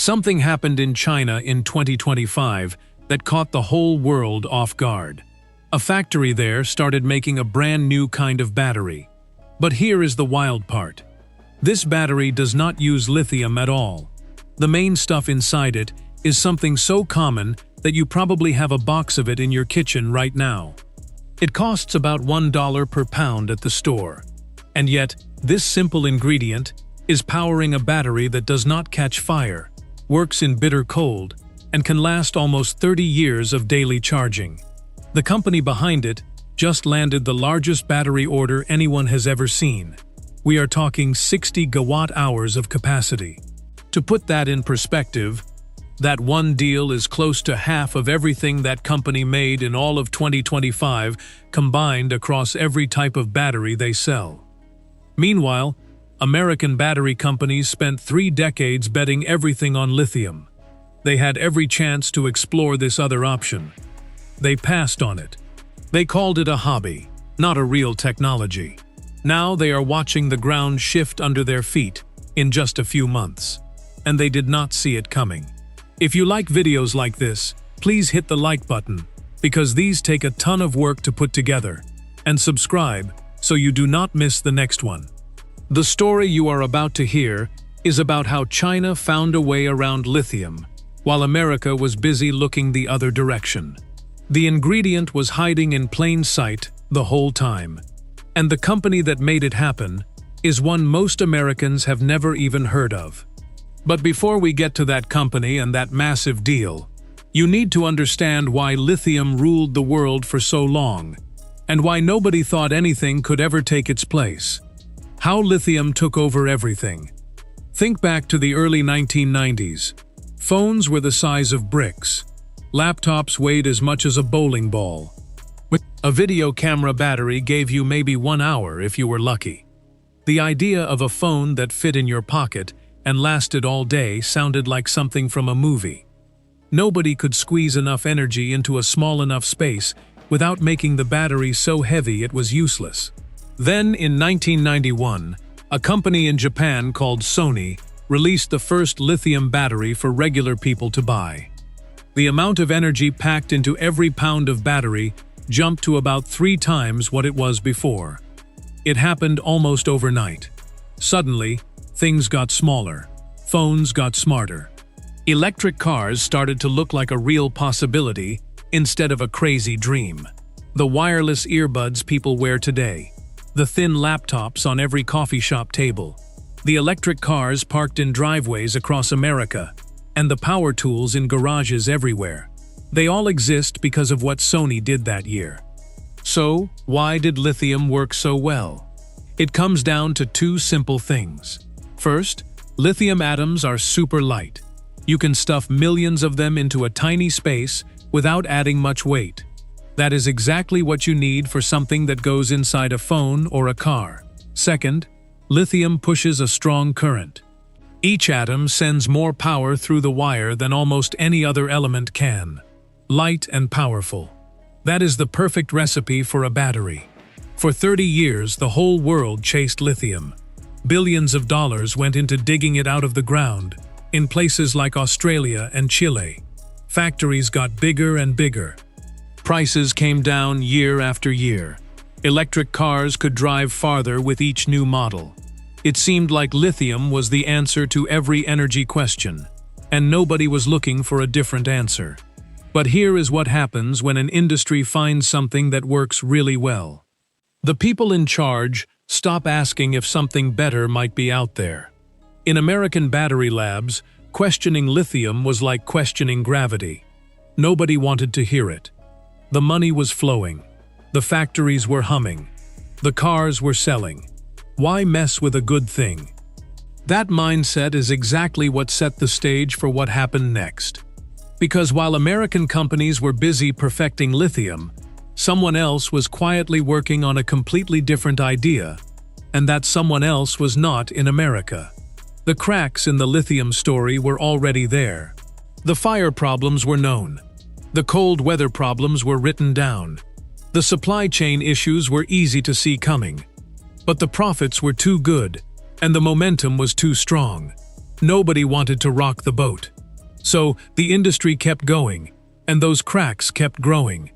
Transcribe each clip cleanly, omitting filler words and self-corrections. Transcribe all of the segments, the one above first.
something happened in China in 2025 that caught the whole world off guard. A factory there started making a brand new kind of battery. But here is the wild part. This battery does not use lithium at all. The main stuff inside it is something so common that you probably have a box of it in your kitchen right now. It costs about $1 per pound at the store. And yet, this simple ingredient is powering a battery that does not catch fire, works in bitter cold, and can last almost 30 years of daily charging. The company behind it just landed the largest battery order anyone has ever seen. We are talking 60 gigawatt-hours of capacity. To put that in perspective, that one deal is close to half of everything that company made in all of 2025 combined across every type of battery they sell. Meanwhile, American battery companies spent 3 decades betting everything on lithium. They had every chance to explore this other option. They passed on it. They called it a hobby, not a real technology. Now they are watching the ground shift under their feet in just a few months. And they did not see it coming. If you like videos like this, please hit the like button, because these take a ton of work to put together, and subscribe so you do not miss the next one. The story you are about to hear is about how China found a way around lithium, while America was busy looking the other direction. The ingredient was hiding in plain sight the whole time, and the company that made it happen is one most Americans have never even heard of. But before we get to that company and that massive deal, you need to understand why lithium ruled the world for so long, and why nobody thought anything could ever take its place. How lithium took over everything. Think back to the early 1990s. Phones were the size of bricks. Laptops weighed as much as a bowling ball. A video camera battery gave you maybe 1 hour if you were lucky. The idea of a phone that fit in your pocket and lasted all day sounded like something from a movie. Nobody could squeeze enough energy into a small enough space without making the battery so heavy it was useless. Then, in 1991, a company in Japan called Sony released the first lithium battery for regular people to buy. The amount of energy packed into every pound of battery jumped to about 3 times what it was before. It happened almost overnight. Suddenly, things got smaller. Phones got smarter. Electric cars started to look like a real possibility instead of a crazy dream. The wireless earbuds people wear today. The thin laptops on every coffee shop table. The electric cars parked in driveways across America. And the power tools in garages everywhere. They all exist because of what Sony did that year. So, why did lithium work so well? It comes down to 2 simple things. First, lithium atoms are super light. You can stuff millions of them into a tiny space without adding much weight. That is exactly what you need for something that goes inside a phone or a car. Second, lithium pushes a strong current. Each atom sends more power through the wire than almost any other element can. Light and powerful. That is the perfect recipe for a battery. For 30 years, the whole world chased lithium. Billions of dollars went into digging it out of the ground, in places like Australia and Chile. Factories got bigger and bigger. Prices came down year after year. Electric cars could drive farther with each new model. It seemed like lithium was the answer to every energy question, and nobody was looking for a different answer. But here is what happens when an industry finds something that works really well. The people in charge stop asking if something better might be out there. In American battery labs, questioning lithium was like questioning gravity. Nobody wanted to hear it. The money was flowing. The factories were humming. The cars were selling. Why mess with a good thing? That mindset is exactly what set the stage for what happened next. Because while American companies were busy perfecting lithium, someone else was quietly working on a completely different idea, and that someone else was not in America. The cracks in the lithium story were already there. The fire problems were known. The cold weather problems were written down. The supply chain issues were easy to see coming. But the profits were too good, and the momentum was too strong. Nobody wanted to rock the boat. So the industry kept going, and those cracks kept growing.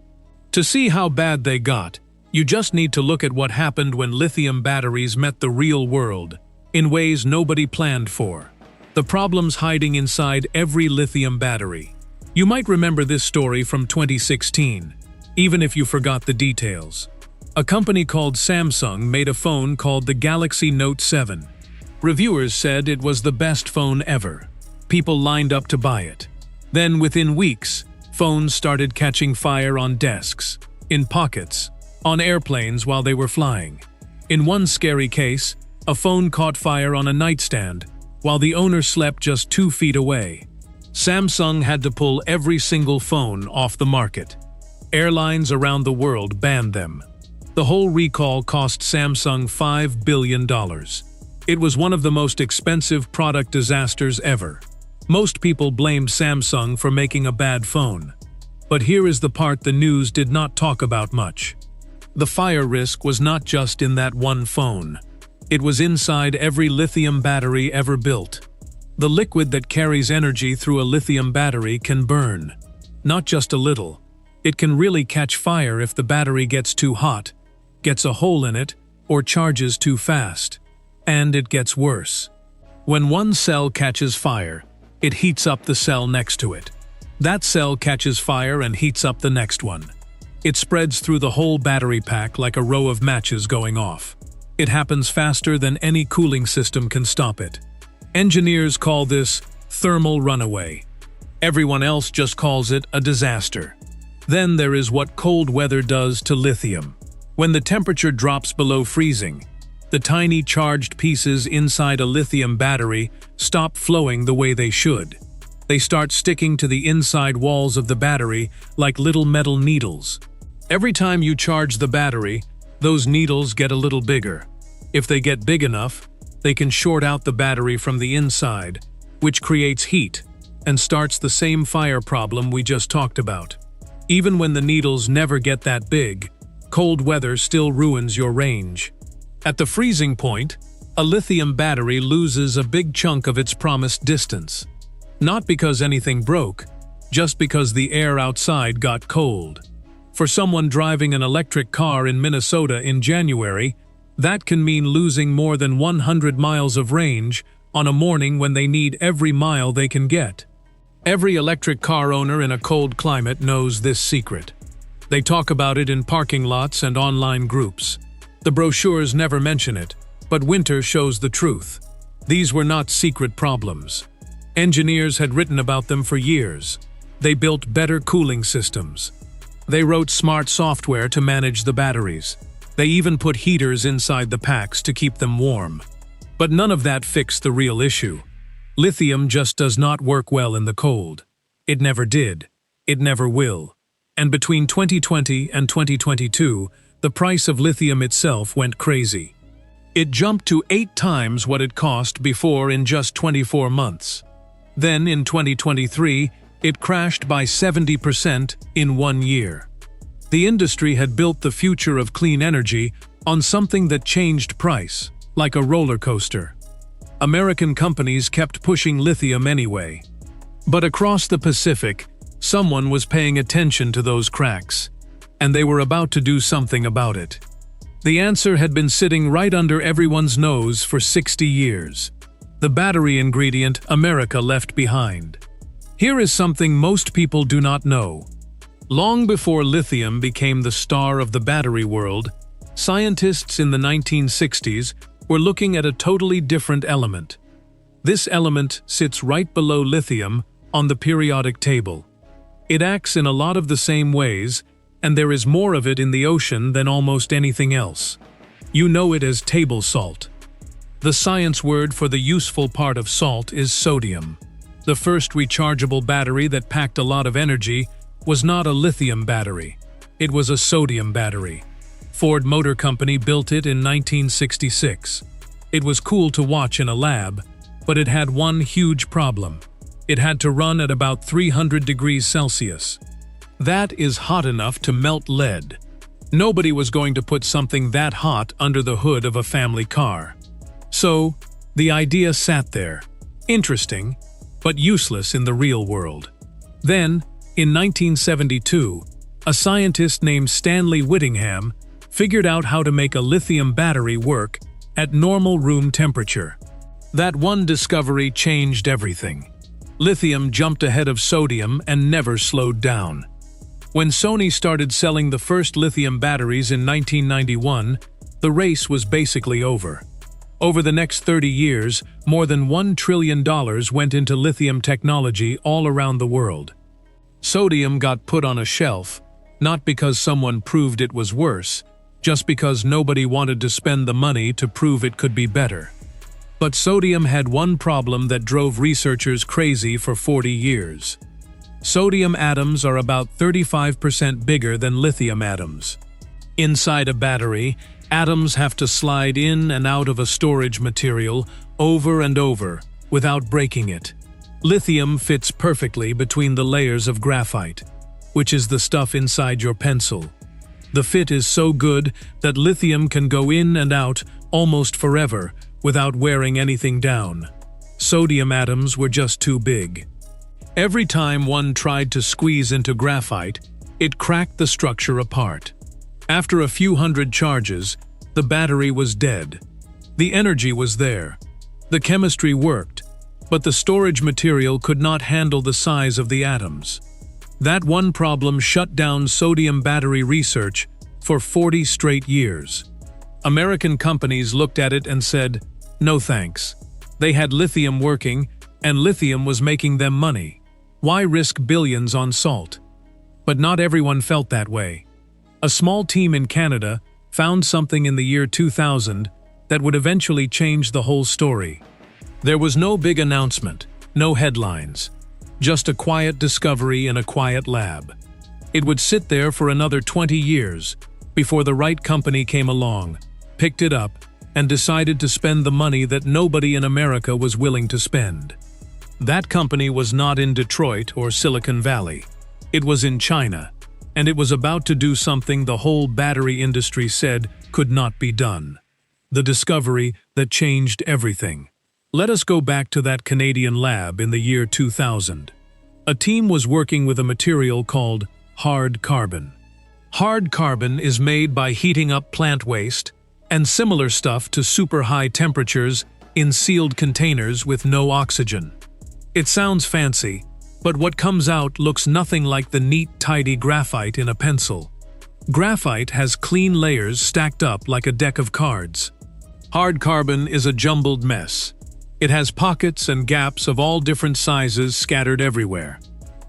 To see how bad they got, you just need to look at what happened when lithium batteries met the real world, in ways nobody planned for. The problems hiding inside every lithium battery. You might remember this story from 2016, even if you forgot the details. A company called Samsung made a phone called the Galaxy Note 7. Reviewers said it was the best phone ever. People lined up to buy it. Then, within weeks, phones started catching fire on desks, in pockets, on airplanes while they were flying. In one scary case, a phone caught fire on a nightstand, while the owner slept just 2 feet away. Samsung had to pull every single phone off the market. Airlines around the world banned them. The whole recall cost Samsung $5 billion. It was one of the most expensive product disasters ever. Most people blamed Samsung for making a bad phone. But here is the part the news did not talk about much. The fire risk was not just in that one phone. It was inside every lithium battery ever built. The liquid that carries energy through a lithium battery can burn. Not just a little. It can really catch fire if the battery gets too hot, gets a hole in it, or charges too fast. And it gets worse. When one cell catches fire, it heats up the cell next to it. That cell catches fire and heats up the next one. It spreads through the whole battery pack like a row of matches going off. It happens faster than any cooling system can stop it. Engineers call this thermal runaway. Everyone else just calls it a disaster. Then there is what cold weather does to lithium. When the temperature drops below freezing, the tiny charged pieces inside a lithium battery stop flowing the way they should. They start sticking to the inside walls of the battery like little metal needles. Every time you charge the battery, those needles get a little bigger. If they get big enough, they can short out the battery from the inside, which creates heat and starts the same fire problem we just talked about. Even when the needles never get that big, cold weather still ruins your range. At the freezing point, a lithium battery loses a big chunk of its promised distance. Not because anything broke, just because the air outside got cold. For someone driving an electric car in Minnesota in January, that can mean losing more than 100 miles of range on a morning when they need every mile they can get. Every electric car owner in a cold climate knows this secret. They talk about it in parking lots and online groups. The brochures never mention it, but winter shows the truth. These were not secret problems. Engineers had written about them for years. They built better cooling systems. They wrote smart software to manage the batteries. They even put heaters inside the packs to keep them warm. But none of that fixed the real issue. Lithium just does not work well in the cold. It never did. It never will. And between 2020 and 2022, the price of lithium itself went crazy. It jumped to 8 times what it cost before in just 24 months. Then in 2023, it crashed by 70% in 1 year. The industry had built the future of clean energy on something that changed price, like a roller coaster. American companies kept pushing lithium anyway. But across the Pacific, someone was paying attention to those cracks, and they were about to do something about it. The answer had been sitting right under everyone's nose for 60 years. The battery ingredient America left behind. Here is something most people do not know. Long before lithium became the star of the battery world, scientists in the 1960s were looking at a totally different element. This element sits right below lithium on the periodic table. It acts in a lot of the same ways, and there is more of it in the ocean than almost anything else. You know it as table salt. The science word for the useful part of salt is sodium. The first rechargeable battery that packed a lot of energy was not a lithium battery. It was a sodium battery. Ford Motor Company built it in 1966. It was cool to watch in a lab, but it had one huge problem. It had to run at about 300 degrees Celsius. That is hot enough to melt lead. Nobody was going to put something that hot under the hood of a family car. So, the idea sat there. Interesting, but useless in the real world. Then, in 1972, a scientist named Stanley Whittingham figured out how to make a lithium battery work at normal room temperature. That one discovery changed everything. Lithium jumped ahead of sodium and never slowed down. When Sony started selling the first lithium batteries in 1991, the race was basically over. Over the next 30 years, more than $1 trillion went into lithium technology all around the world. Sodium got put on a shelf, not because someone proved it was worse, just because nobody wanted to spend the money to prove it could be better. But sodium had one problem that drove researchers crazy for 40 years. Sodium atoms are about 35% bigger than lithium atoms. Inside a battery, atoms have to slide in and out of a storage material over and over without breaking it. Lithium fits perfectly between the layers of graphite, which is the stuff inside your pencil. The fit is so good that lithium can go in and out almost forever without wearing anything down. Sodium atoms were just too big. Every time one tried to squeeze into graphite, it cracked the structure apart. After a few hundred charges, the battery was dead. The energy was there. The chemistry worked, but the storage material could not handle the size of the atoms. That one problem shut down sodium battery research for 40 straight years. American companies looked at it and said, "No thanks." They had lithium working, and lithium was making them money. Why risk billions on salt? But not everyone felt that way. A small team in Canada found something in the year 2000 that would eventually change the whole story. There was no big announcement, no headlines, just a quiet discovery in a quiet lab. It would sit there for another 20 years before the right company came along, picked it up, and decided to spend the money that nobody in America was willing to spend. That company was not in Detroit or Silicon Valley. It was in China, and it was about to do something the whole battery industry said could not be done. The discovery that changed everything. Let us go back to that Canadian lab in the year 2000. A team was working with a material called hard carbon. Hard carbon is made by heating up plant waste and similar stuff to super high temperatures in sealed containers with no oxygen. It sounds fancy, but what comes out looks nothing like the neat, tidy graphite in a pencil. Graphite has clean layers stacked up like a deck of cards. Hard carbon is a jumbled mess. It has pockets and gaps of all different sizes scattered everywhere.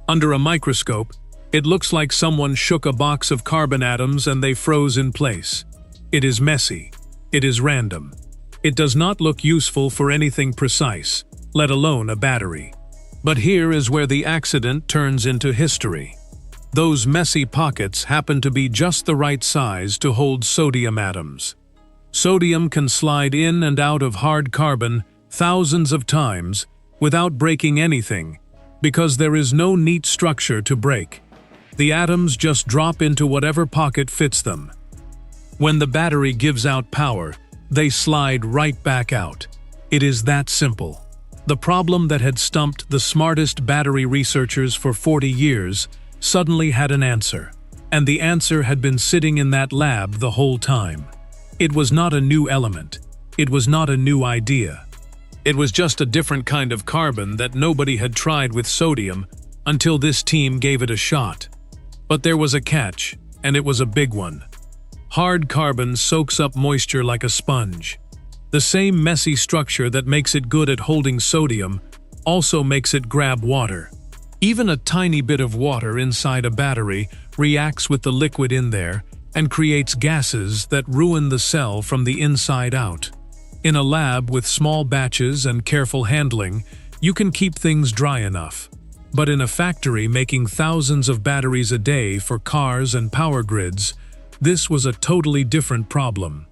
Under a microscope, it looks like someone shook a box of carbon atoms and they froze in place. It is messy. It is random. It does not look useful for anything precise, let alone a battery. But here is where the accident turns into history. Those messy pockets happen to be just the right size to hold sodium atoms. Sodium can slide in and out of hard carbon thousands of times without breaking anything, because there is no neat structure to break. The atoms just drop into whatever pocket fits them. When the battery gives out power, they slide right back out. It is that simple. The problem that had stumped the smartest battery researchers for 40 years suddenly had an answer, and the answer had been sitting in that lab the whole time. It was not a new element. It was not a new idea. It was just a different kind of carbon that nobody had tried with sodium until this team gave it a shot. But there was a catch, and it was a big one. Hard carbon soaks up moisture like a sponge. The same messy structure that makes it good at holding sodium also makes it grab water. Even a tiny bit of water inside a battery reacts with the liquid in there and creates gases that ruin the cell from the inside out. In a lab with small batches and careful handling, you can keep things dry enough. But in a factory making thousands of batteries a day for cars and power grids, this was a totally different problem.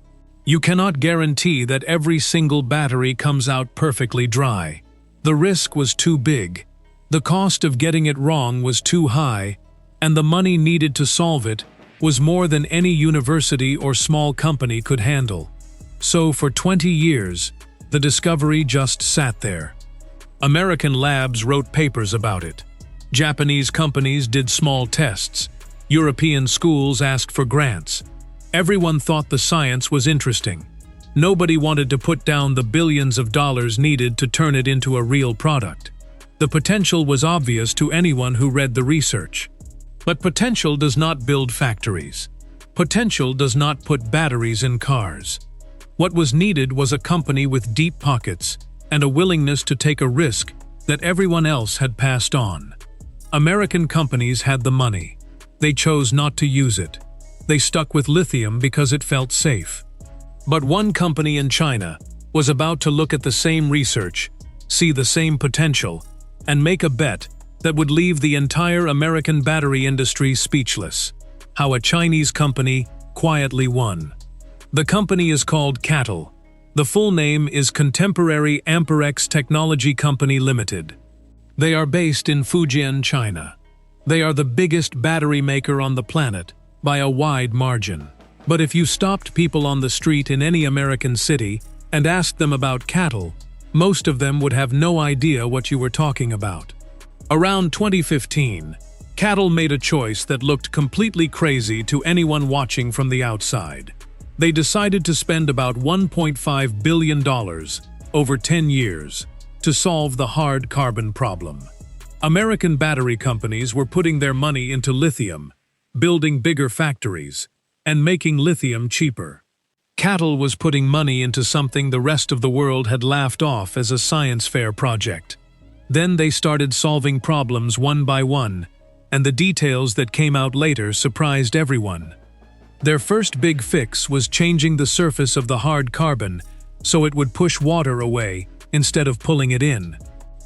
You cannot guarantee that every single battery comes out perfectly dry. The risk was too big. The cost of getting it wrong was too high, and the money needed to solve it was more than any university or small company could handle. So for 20 years, the discovery just sat there. American labs wrote papers about it. Japanese companies did small tests. European schools asked for grants. Everyone thought the science was interesting. Nobody wanted to put down the billions of dollars needed to turn it into a real product. The potential was obvious to anyone who read the research. But potential does not build factories. Potential does not put batteries in cars. What was needed was a company with deep pockets and a willingness to take a risk that everyone else had passed on. American companies had the money. They chose not to use it. They stuck with lithium because it felt safe. But one company in China was about to look at the same research, see the same potential, and make a bet that would leave the entire American battery industry speechless. How a Chinese company quietly won. The company is called CATL. The full name is Contemporary Amperex Technology Company Limited. They are based in Fujian, China. They are the biggest battery maker on the planet by a wide margin. But if you stopped people on the street in any American city and asked them about CATL, most of them would have no idea what you were talking about. Around 2015, CATL made a choice that looked completely crazy to anyone watching from the outside. They decided to spend about $1.5 billion over 10 years to solve the hard carbon problem. American battery companies were putting their money into lithium, building bigger factories, and making lithium cheaper. CATL was putting money into something the rest of the world had laughed off as a science fair project. Then they started solving problems one by one, and the details that came out later surprised everyone. Their first big fix was changing the surface of the hard carbon so it would push water away instead of pulling it in.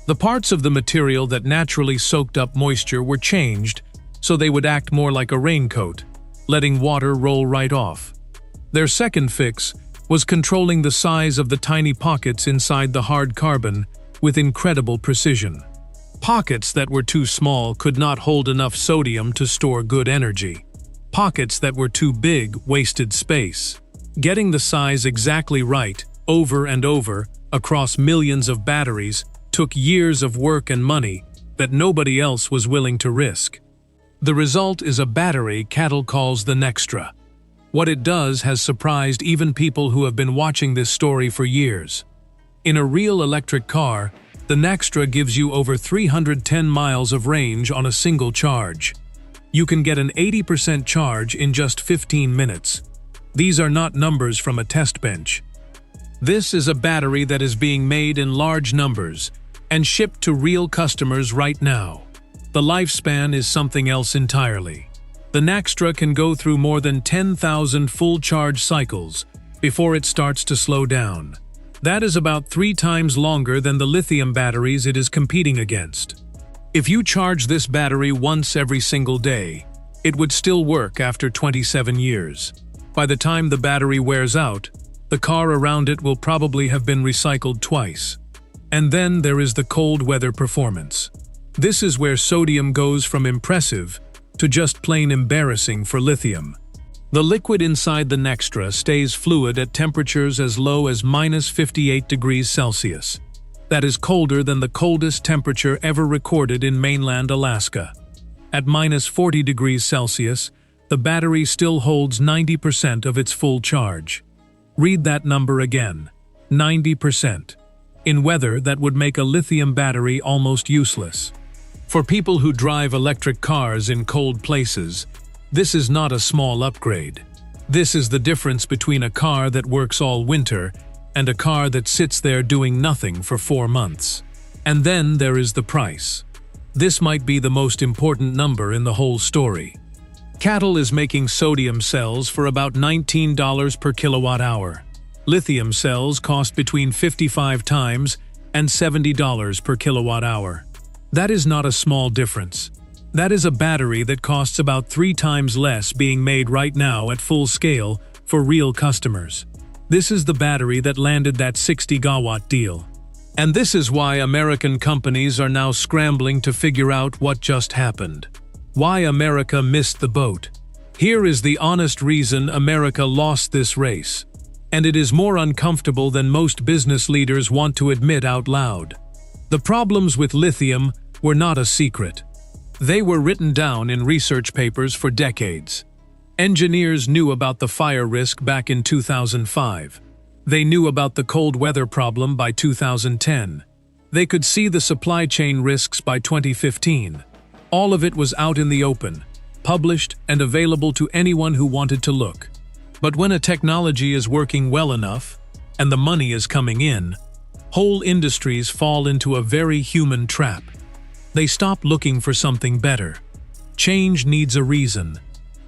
The parts of the material that naturally soaked up moisture were changed so they would act more like a raincoat, letting water roll right off. Their second fix was controlling the size of the tiny pockets inside the hard carbon with incredible precision. Pockets that were too small could not hold enough sodium to store good energy. Pockets that were too big wasted space. Getting the size exactly right, over and over, across millions of batteries, took years of work and money that nobody else was willing to risk. The result is a battery CATL calls the Naxtra. What it does has surprised even people who have been watching this story for years. In a real electric car, the Naxtra gives you over 310 miles of range on a single charge. You can get an 80% charge in just 15 minutes. These are not numbers from a test bench. This is a battery that is being made in large numbers and shipped to real customers right now. The lifespan is something else entirely. The Naxtra can go through more than 10,000 full charge cycles before it starts to slow down. That is about 3 times longer than the lithium batteries it is competing against. If you charge this battery once every single day, it would still work after 27 years. By the time the battery wears out, the car around it will probably have been recycled twice. And then there is the cold weather performance. This is where sodium goes from impressive to just plain embarrassing for lithium. The liquid inside the Naxtra stays fluid at temperatures as low as -58 degrees Celsius. That is colder than the coldest temperature ever recorded in mainland Alaska. At -40 degrees Celsius, the battery still holds 90% of its full charge. Read that number again, 90%. In weather that would make a lithium battery almost useless. For people who drive electric cars in cold places, this is not a small upgrade. This is the difference between a car that works all winter and a car that sits there doing nothing for 4 months. And then there is the price. This might be the most important number in the whole story. CATL is making sodium cells for about $19 per kilowatt hour. Lithium cells cost between 55 times and $70 per kilowatt hour. That is not a small difference. That is a battery that costs about 3 times less being made right now at full scale for real customers. This is the battery that landed that 60-gigawatt deal. And this is why American companies are now scrambling to figure out what just happened. Why America missed the boat. Here is the honest reason America lost this race. And it is more uncomfortable than most business leaders want to admit out loud. The problems with lithium were not a secret. They were written down in research papers for decades. Engineers knew about the fire risk back in 2005. They knew about the cold weather problem by 2010. They could see the supply chain risks by 2015. All of it was out in the open, published and available to anyone who wanted to look. But when a technology is working well enough, and the money is coming in, whole industries fall into a very human trap. They stop looking for something better. Change needs a reason,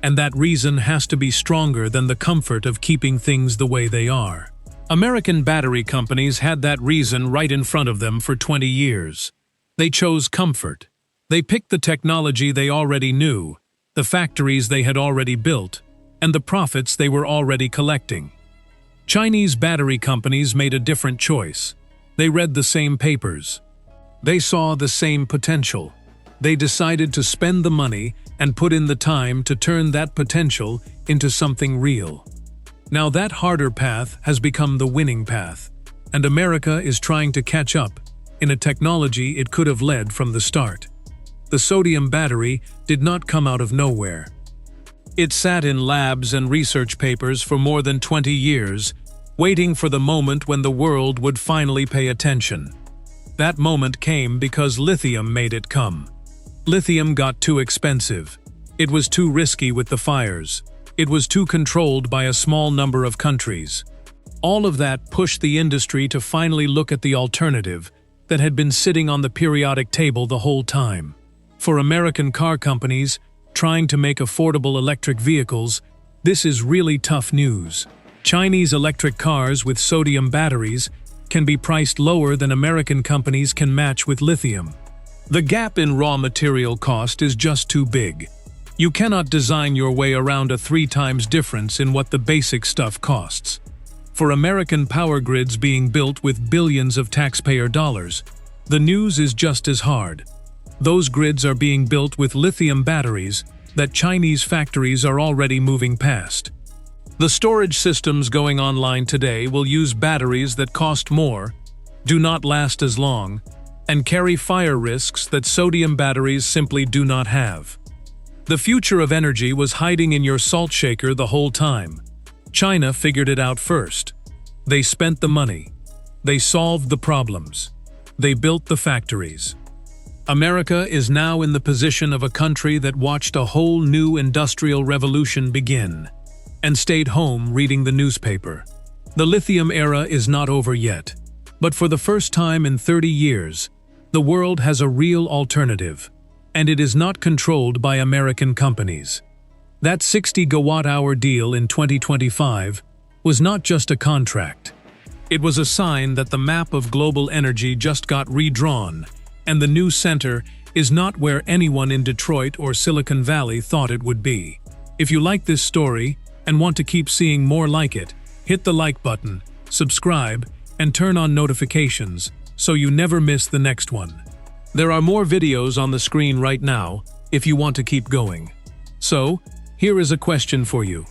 and that reason has to be stronger than the comfort of keeping things the way they are. American battery companies had that reason right in front of them for 20 years. They chose comfort. They picked the technology they already knew, the factories they had already built, and the profits they were already collecting. Chinese battery companies made a different choice. They read the same papers. They saw the same potential. They decided to spend the money and put in the time to turn that potential into something real. Now that harder path has become the winning path, and America is trying to catch up in a technology it could have led from the start. The sodium battery did not come out of nowhere. It sat in labs and research papers for more than 20 years, waiting for the moment when the world would finally pay attention. That moment came because lithium made it come. Lithium got too expensive. It was too risky with the fires. It was too controlled by a small number of countries. All of that pushed the industry to finally look at the alternative that had been sitting on the periodic table the whole time. For American car companies trying to make affordable electric vehicles, this is really tough news. Chinese electric cars with sodium batteries can be priced lower than American companies can match with lithium. The gap in raw material cost is just too big. You cannot design your way around a 3 times difference in what the basic stuff costs. For American power grids being built with billions of taxpayer dollars, the news is just as hard. Those grids are being built with lithium batteries that Chinese factories are already moving past. The storage systems going online today will use batteries that cost more, do not last as long, and carry fire risks that sodium batteries simply do not have. The future of energy was hiding in your salt shaker the whole time. China figured it out first. They spent the money. They solved the problems. They built the factories. America is now in the position of a country that watched a whole new industrial revolution begin and stayed home reading the newspaper. The lithium era is not over yet, but for the first time in 30 years, the world has a real alternative, and it is not controlled by American companies. That 60 gigawatt-hour deal in 2025 was not just a contract. It was a sign that the map of global energy just got redrawn, and the new center is not where anyone in Detroit or Silicon Valley thought it would be. If you like this story and want to keep seeing more like it, hit the like button, subscribe, and turn on notifications so you never miss the next one. There are more videos on the screen right now if you want to keep going. So, here is a question for you.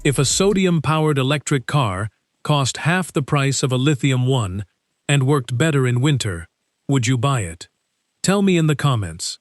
If a sodium-powered electric car cost half the price of a lithium one and worked better in winter, would you buy it? Tell me in the comments.